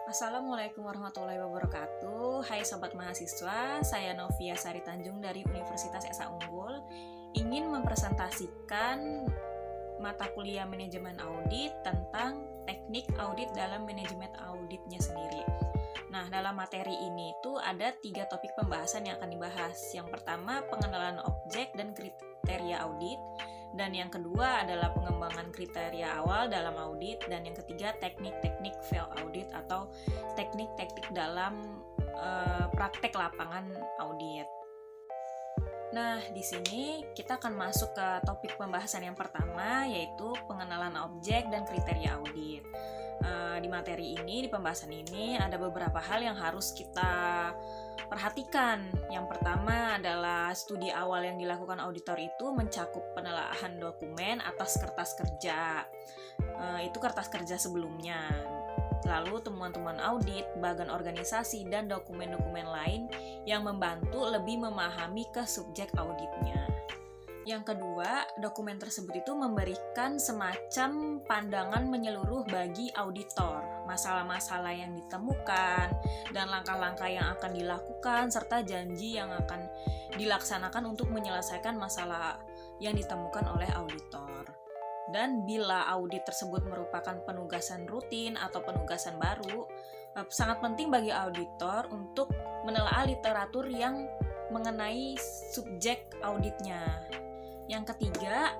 Assalamualaikum warahmatullahi wabarakatuh. Hai sobat mahasiswa, saya Novia Sari Tanjung dari Universitas Esa Unggul. Ingin mempresentasikan mata kuliah manajemen audit tentang teknik audit dalam manajemen auditnya sendiri. Nah, dalam materi ini tuh ada 3 topik pembahasan yang akan dibahas. Yang pertama, pengenalan objek dan kriteria audit. Dan yang kedua adalah pengembangan kriteria awal dalam audit. Dan yang ketiga, teknik-teknik field audit atau teknik-teknik dalam praktek lapangan audit. Nah, di sini kita akan masuk ke topik pembahasan yang pertama, yaitu pengenalan objek dan kriteria audit. Di materi ini, di pembahasan ini, ada beberapa hal yang harus kita perhatikan. Yang pertama adalah studi awal yang dilakukan auditor itu mencakup penelaahan dokumen atas kertas kerja. Itu kertas kerja sebelumnya. Lalu temuan-temuan audit, bagan organisasi, dan dokumen-dokumen lain yang membantu lebih memahami ke subjek auditnya. Yang kedua, dokumen tersebut itu memberikan semacam pandangan menyeluruh bagi auditor, masalah-masalah yang ditemukan, dan langkah-langkah yang akan dilakukan, serta janji yang akan dilaksanakan untuk menyelesaikan masalah yang ditemukan oleh auditor. Dan bila audit tersebut merupakan penugasan rutin atau penugasan baru, sangat penting bagi auditor untuk menelaah literatur yang mengenai subjek auditnya. Yang ketiga,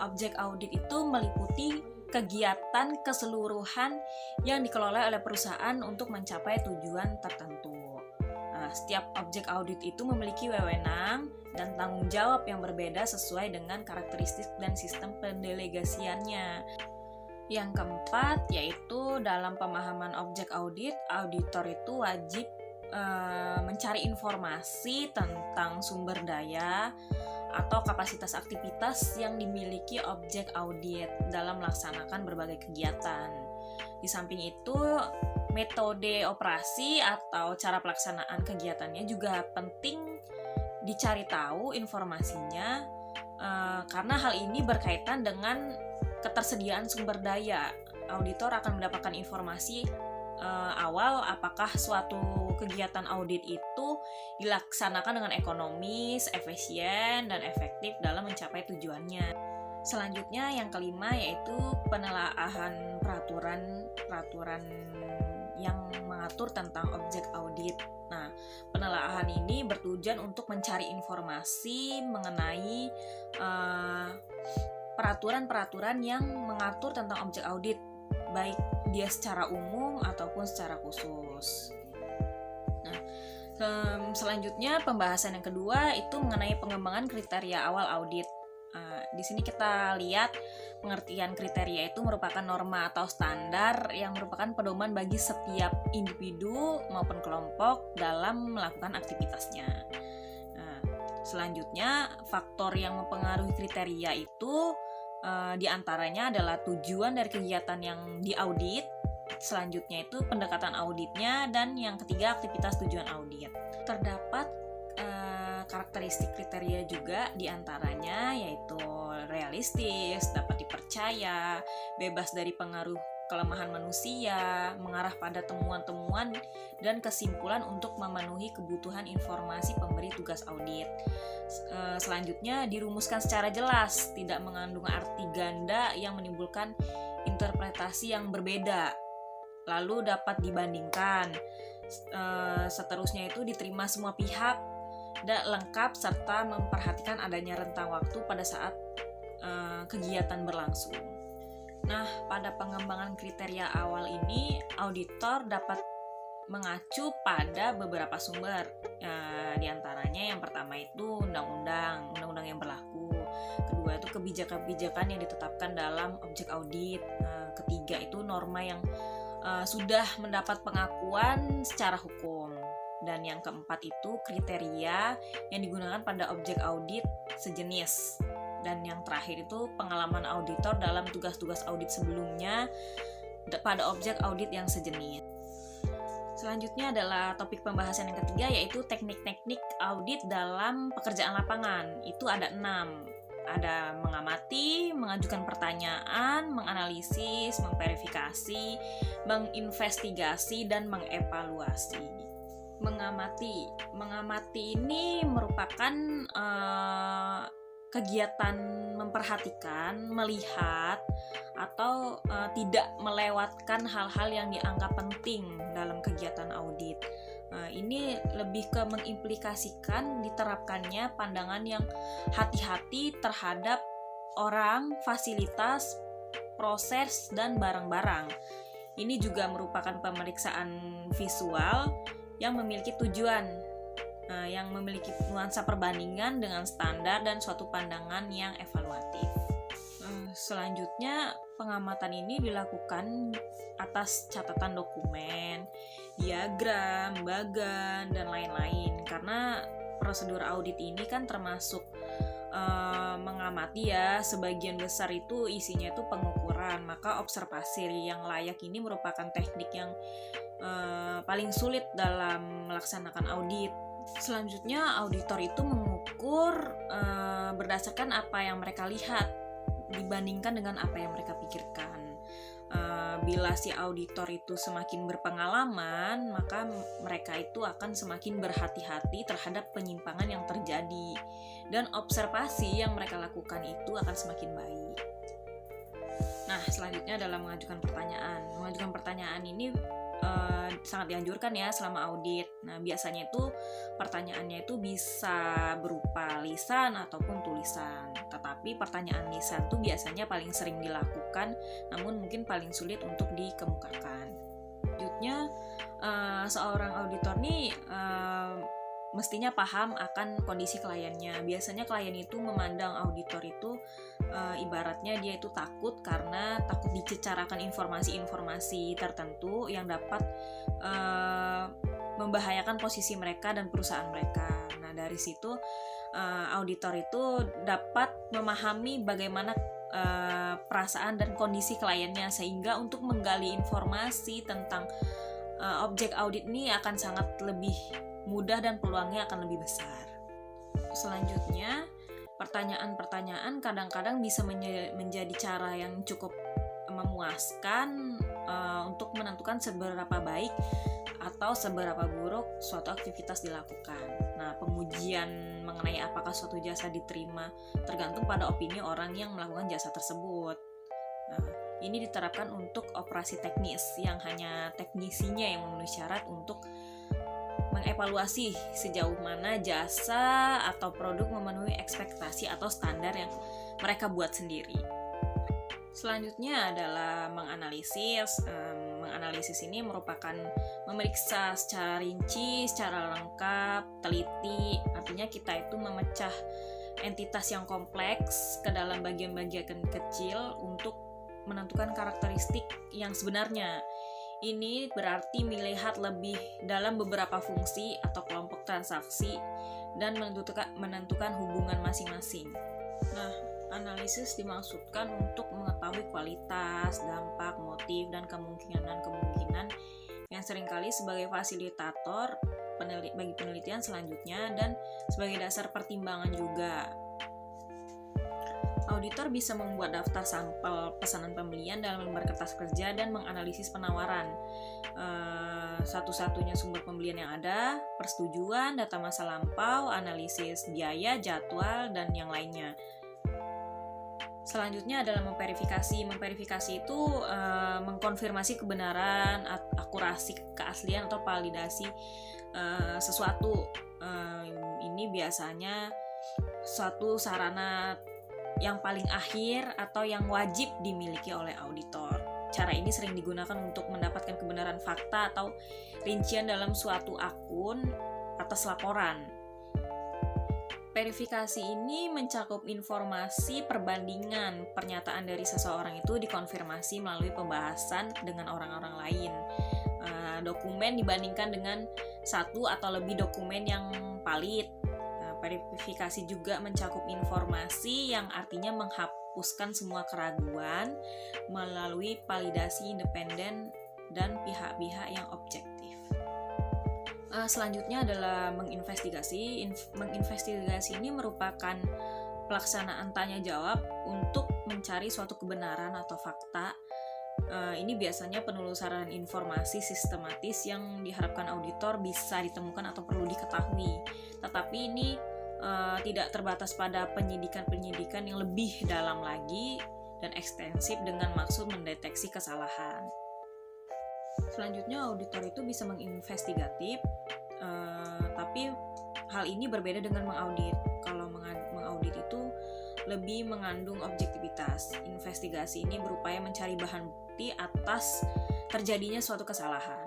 objek audit itu meliputi kegiatan keseluruhan yang dikelola oleh perusahaan untuk mencapai tujuan tertentu. Nah, setiap objek audit itu memiliki wewenang dan tanggung jawab yang berbeda sesuai dengan karakteristik dan sistem pendelegasiannya. Yang keempat, yaitu dalam pemahaman objek audit, auditor itu wajib mencari informasi tentang sumber daya atau kapasitas aktivitas yang dimiliki objek audit dalam melaksanakan berbagai kegiatan. Di samping itu, metode operasi atau cara pelaksanaan kegiatannya juga penting dicari tahu informasinya, karena hal ini berkaitan dengan ketersediaan sumber daya. Auditor akan mendapatkan informasi awal apakah suatu kegiatan audit itu dilaksanakan dengan ekonomis, efisien, dan efektif dalam mencapai tujuannya. Selanjutnya yang kelima yaitu penelaahan peraturan yang mengatur tentang objek audit. Nah, penelaahan ini bertujuan untuk mencari informasi mengenai peraturan-peraturan yang mengatur tentang objek audit, baik dia secara umum ataupun secara khusus. Nah, selanjutnya pembahasan yang kedua itu mengenai pengembangan kriteria awal audit. Di sini kita lihat pengertian kriteria itu merupakan norma atau standar yang merupakan pedoman bagi setiap individu maupun kelompok dalam melakukan aktivitasnya. Nah, selanjutnya faktor yang mempengaruhi kriteria itu diantaranya adalah tujuan dari kegiatan yang diaudit, selanjutnya itu pendekatan auditnya, dan yang ketiga aktivitas tujuan audit. Terdapat karakteristik kriteria juga diantaranya yaitu realistis, dapat dipercaya, bebas dari pengaruh kelemahan manusia, mengarah pada temuan-temuan dan kesimpulan untuk memenuhi kebutuhan informasi pemberi tugas audit. Selanjutnya dirumuskan secara jelas, tidak mengandung arti ganda yang menimbulkan interpretasi yang berbeda. Lalu dapat dibandingkan. Seterusnya itu diterima semua pihak dan lengkap serta memperhatikan adanya rentang waktu pada saat kegiatan berlangsung. Nah, pada pengembangan kriteria awal ini, auditor dapat mengacu pada beberapa sumber. Di antaranya yang pertama itu undang-undang yang berlaku. Kedua itu kebijakan-kebijakan yang ditetapkan dalam objek audit. Ketiga itu norma yang sudah mendapat pengakuan secara hukum. Dan yang keempat itu kriteria yang digunakan pada objek audit sejenis. Dan yang terakhir itu pengalaman auditor dalam tugas-tugas audit sebelumnya pada objek audit yang sejenis. Selanjutnya adalah topik pembahasan yang ketiga, yaitu teknik-teknik audit dalam pekerjaan lapangan. Itu ada 6. ada mengamati, mengajukan pertanyaan, menganalisis, memverifikasi, menginvestigasi, dan mengevaluasi. Mengamati ini merupakan kegiatan memperhatikan, melihat, atau tidak melewatkan hal-hal yang dianggap penting dalam kegiatan audit. Ini lebih ke mengimplikasikan diterapkannya pandangan yang hati-hati terhadap orang, fasilitas, proses, dan barang-barang. Ini juga merupakan pemeriksaan visual yang memiliki tujuan, yang memiliki nuansa perbandingan dengan standar dan suatu pandangan yang evaluatif. Selanjutnya, pengamatan ini dilakukan atas catatan dokumen, diagram, bagan, dan lain-lain. Karena prosedur audit ini kan termasuk mengamati ya, sebagian besar itu isinya itu pengukuran. Maka observasi yang layak ini merupakan teknik yang paling sulit dalam melaksanakan audit. Selanjutnya, auditor itu mengukur berdasarkan apa yang mereka lihat dibandingkan dengan apa yang mereka pikirkan. Bila si auditor itu semakin berpengalaman, maka mereka itu akan semakin berhati-hati terhadap penyimpangan yang terjadi, dan observasi yang mereka lakukan itu akan semakin baik. Nah, selanjutnya adalah mengajukan pertanyaan. Mengajukan pertanyaan ini sangat dianjurkan ya selama audit. Nah, biasanya itu pertanyaannya itu bisa berupa lisan ataupun tulisan. Tetapi pertanyaan lisan itu biasanya paling sering dilakukan, namun mungkin paling sulit untuk dikemukakan. Selanjutnya, seorang auditor nih mestinya paham akan kondisi kliennya. Biasanya klien itu memandang auditor itu ibaratnya dia itu takut karena takut dicicarakan informasi-informasi tertentu yang dapat membahayakan posisi mereka dan perusahaan mereka. Nah, dari situ auditor itu dapat memahami bagaimana perasaan dan kondisi kliennya, sehingga untuk menggali informasi tentang objek audit ini akan sangat lebih mudah dan peluangnya akan lebih besar. Selanjutnya, pertanyaan-pertanyaan kadang-kadang bisa menjadi cara yang cukup memuaskan untuk menentukan seberapa baik atau seberapa buruk suatu aktivitas dilakukan. Nah, pengujian mengenai apakah suatu jasa diterima tergantung pada opini orang yang melakukan jasa tersebut. Nah, ini diterapkan untuk operasi teknis yang hanya teknisinya yang memenuhi syarat untuk mengevaluasi sejauh mana jasa atau produk memenuhi ekspektasi atau standar yang mereka buat sendiri. Selanjutnya adalah menganalisis. Menganalisis ini merupakan memeriksa secara rinci, secara lengkap, teliti. Artinya kita itu memecah entitas yang kompleks ke dalam bagian-bagian kecil untuk menentukan karakteristik yang sebenarnya. Ini berarti melihat lebih dalam beberapa fungsi atau kelompok transaksi dan menentukan hubungan masing-masing. Nah, analisis dimaksudkan untuk mengetahui kualitas, dampak, motif, dan kemungkinan yang seringkali sebagai fasilitator bagi penelitian selanjutnya dan sebagai dasar pertimbangan juga. Auditor bisa membuat daftar sampel pesanan pembelian dalam lembar kertas kerja dan menganalisis penawaran, satu-satunya sumber pembelian yang ada, persetujuan, data masa lampau, analisis biaya, jadwal, dan yang lainnya. Selanjutnya adalah memverifikasi. Memverifikasi itu mengkonfirmasi kebenaran, akurasi, keaslian, atau validasi sesuatu. Ini biasanya suatu sarana yang paling akhir atau yang wajib dimiliki oleh auditor. Cara ini sering digunakan untuk mendapatkan kebenaran fakta atau rincian dalam suatu akun atas laporan. Verifikasi ini mencakup informasi perbandingan pernyataan dari seseorang itu dikonfirmasi melalui pembahasan dengan orang-orang lain. Dokumen dibandingkan dengan satu atau lebih dokumen yang valid. Verifikasi juga mencakup informasi yang artinya menghapuskan semua keraguan melalui validasi independen dan pihak-pihak yang objektif. Selanjutnya adalah menginvestigasi. Menginvestigasi ini merupakan pelaksanaan tanya jawab untuk mencari suatu kebenaran atau fakta. Ini biasanya penelusuran informasi sistematis yang diharapkan auditor bisa ditemukan atau perlu diketahui. Tetapi ini tidak terbatas pada penyidikan yang lebih dalam lagi dan ekstensif dengan maksud mendeteksi kesalahan. Selanjutnya, auditor itu bisa menginvestigatif, tapi hal ini berbeda dengan mengaudit. Kalau mengaudit itu lebih mengandung objektivitas. Investigasi ini berupaya mencari bahan bukti atas terjadinya suatu kesalahan.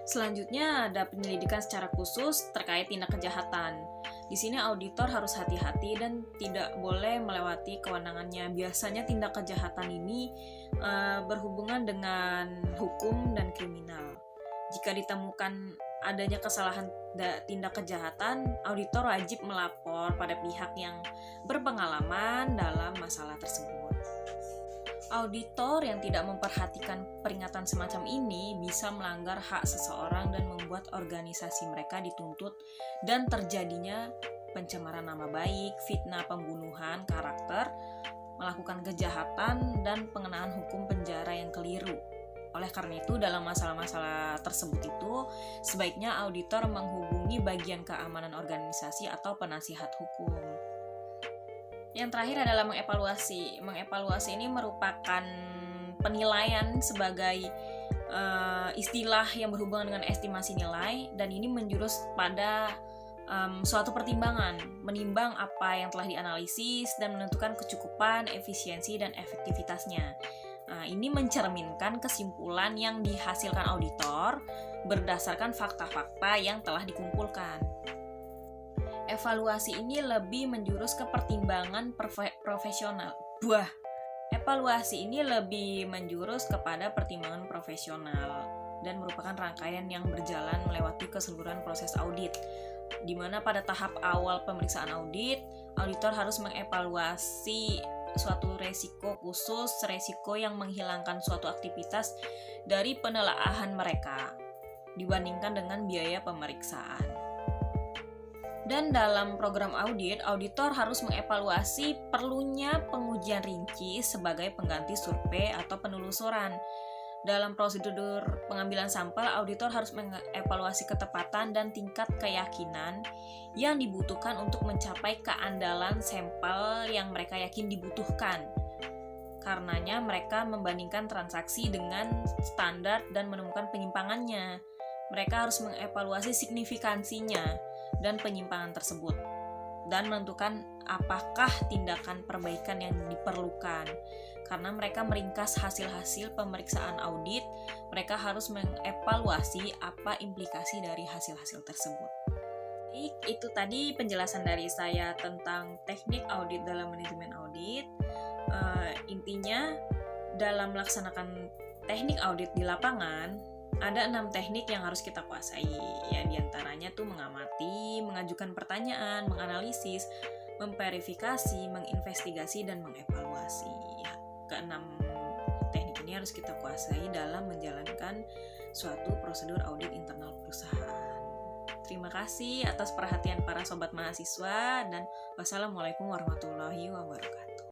Selanjutnya ada penyelidikan secara khusus terkait tindak kejahatan. Di sini auditor harus hati-hati dan tidak boleh melewati kewenangannya. Biasanya tindak kejahatan ini berhubungan dengan hukum dan kriminal. Jika ditemukan adanya kesalahan tindak kejahatan, auditor wajib melapor pada pihak yang berpengalaman dalam masalah tersebut. Auditor yang tidak memperhatikan peringatan semacam ini bisa melanggar hak seseorang dan membuat organisasi mereka dituntut dan terjadinya pencemaran nama baik, fitnah, pembunuhan karakter, melakukan kejahatan, dan pengenaan hukum penjara yang keliru. Oleh karena itu, dalam masalah-masalah tersebut itu, sebaiknya auditor menghubungi bagian keamanan organisasi atau penasihat hukum. Yang terakhir adalah mengevaluasi. Mengevaluasi ini merupakan penilaian sebagai istilah yang berhubungan dengan estimasi nilai, dan ini menjurus pada suatu pertimbangan, menimbang apa yang telah dianalisis dan menentukan kecukupan, efisiensi, dan efektivitasnya. Ini mencerminkan kesimpulan yang dihasilkan auditor berdasarkan fakta-fakta yang telah dikumpulkan. Evaluasi ini lebih menjurus ke pertimbangan profesional. Evaluasi ini lebih menjurus kepada pertimbangan profesional dan merupakan rangkaian yang berjalan melewati keseluruhan proses audit, di mana pada tahap awal pemeriksaan audit, auditor harus mengevaluasi suatu resiko khusus, resiko yang menghilangkan suatu aktivitas dari penelaahan mereka dibandingkan dengan biaya pemeriksaan. Dan dalam program audit, auditor harus mengevaluasi perlunya pengujian rinci sebagai pengganti survei atau penelusuran. Dalam prosedur pengambilan sampel, auditor harus mengevaluasi ketepatan dan tingkat keyakinan yang dibutuhkan untuk mencapai keandalan sampel yang mereka yakin dibutuhkan. Karenanya, mereka membandingkan transaksi dengan standar dan menemukan penyimpangannya. Mereka harus mengevaluasi signifikansinya dan penyimpangan tersebut, dan menentukan apakah tindakan perbaikan yang diperlukan. Karena mereka meringkas hasil-hasil pemeriksaan audit, mereka harus mengevaluasi apa implikasi dari hasil-hasil tersebut. Baik, itu tadi penjelasan dari saya tentang teknik audit dalam manajemen audit. Intinya, dalam melaksanakan teknik audit di lapangan, ada 6 teknik yang harus kita kuasai. Ya, diantaranya tuh mengamati, mengajukan pertanyaan, menganalisis, memverifikasi, menginvestigasi, dan mengevaluasi. Ya, ke-6 teknik ini harus kita kuasai dalam menjalankan suatu prosedur audit internal perusahaan. Terima kasih atas perhatian para sobat mahasiswa, dan wassalamualaikum warahmatullahi wabarakatuh.